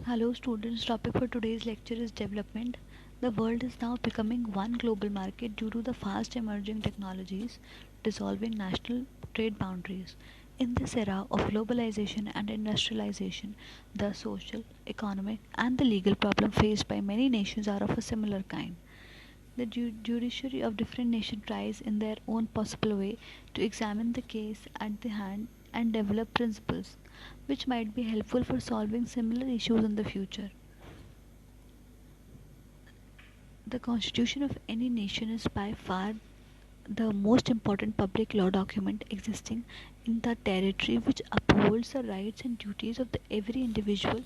Hello students, topic for today's lecture is development. The world is now becoming one global market due to the fast emerging technologies dissolving national trade boundaries. In this era of globalization and industrialization, the social, economic and the legal problem faced by many nations are of a similar kind. The judiciary of different nations tries in their own possible way to examine the case at the hand and develop principles which might be helpful for solving similar issues in the future. The constitution of any nation is by far the most important public law document existing in the territory, which upholds the rights and duties of every individual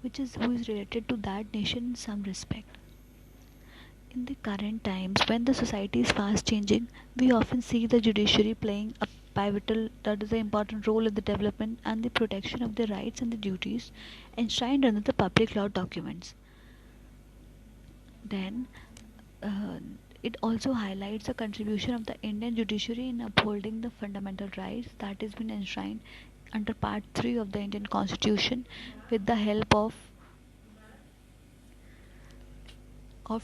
who is related to that nation in some respect. In the current times, when the society is fast changing, we often see the judiciary playing a pivotal, that is, an important role in the development and the protection of the rights and the duties enshrined under the public law documents. Then, uh, it also highlights the contribution of the Indian judiciary in upholding the fundamental rights that has been enshrined under Part 3 of the Indian Constitution with the help of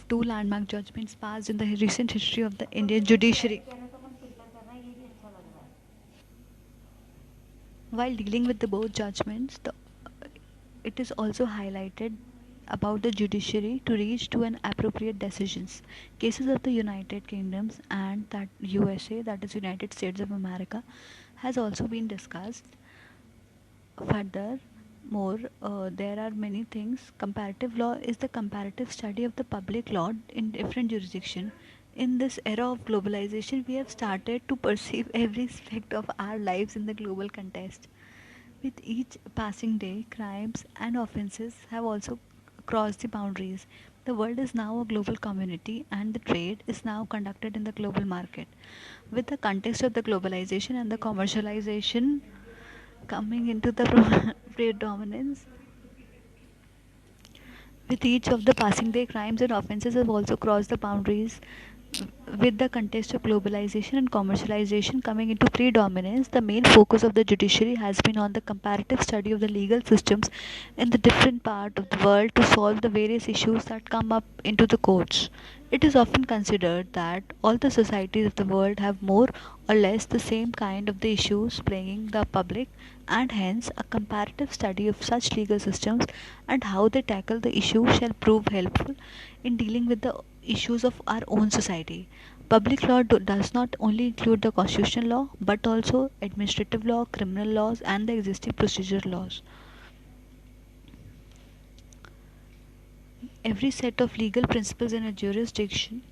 two landmark judgments passed in the recent history of the Indian judiciary. While dealing with the both judgments, it is also highlighted about the judiciary to reach to an appropriate decisions. Cases of the United Kingdoms and that USA, that is United States of America, has also been discussed. Furthermore, there are many things. Comparative law is the comparative study of the public law in different jurisdictions. In this era of globalization, we have started to perceive every aspect of our lives in the global context. With each passing day, crimes and offenses have also crossed the boundaries. The world is now a global community, and the trade is now conducted in the global market. With the context of the globalization and the commercialization coming into the predominance, with each of the passing day, crimes and offenses have also crossed the boundaries. With the context of globalization and commercialization coming into predominance, the main focus of the judiciary has been on the comparative study of the legal systems in the different part of the world to solve the various issues that come up into the courts. It is often considered that all the societies of the world have more or less the same kind of the issues plaguing the public, and hence a comparative study of such legal systems and how they tackle the issue shall prove helpful in dealing with the issues of our own society. Public law does not only include the constitutional law but also administrative law, criminal laws, and the existing procedural laws. Every set of legal principles in a jurisdiction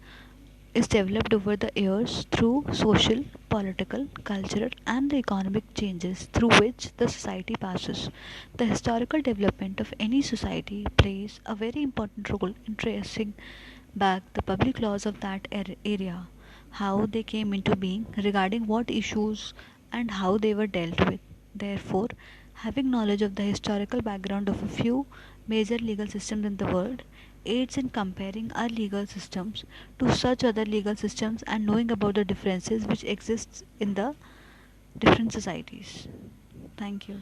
is developed over the years through social, political, cultural, and the economic changes through which the society passes. The historical development of any society plays a very important role in tracing back the public laws of that area, how they came into being, regarding what issues and how they were dealt with. Therefore, having knowledge of the historical background of a few major legal systems in the world aids in comparing our legal systems to such other legal systems and knowing about the differences which exist in the different societies. Thank you.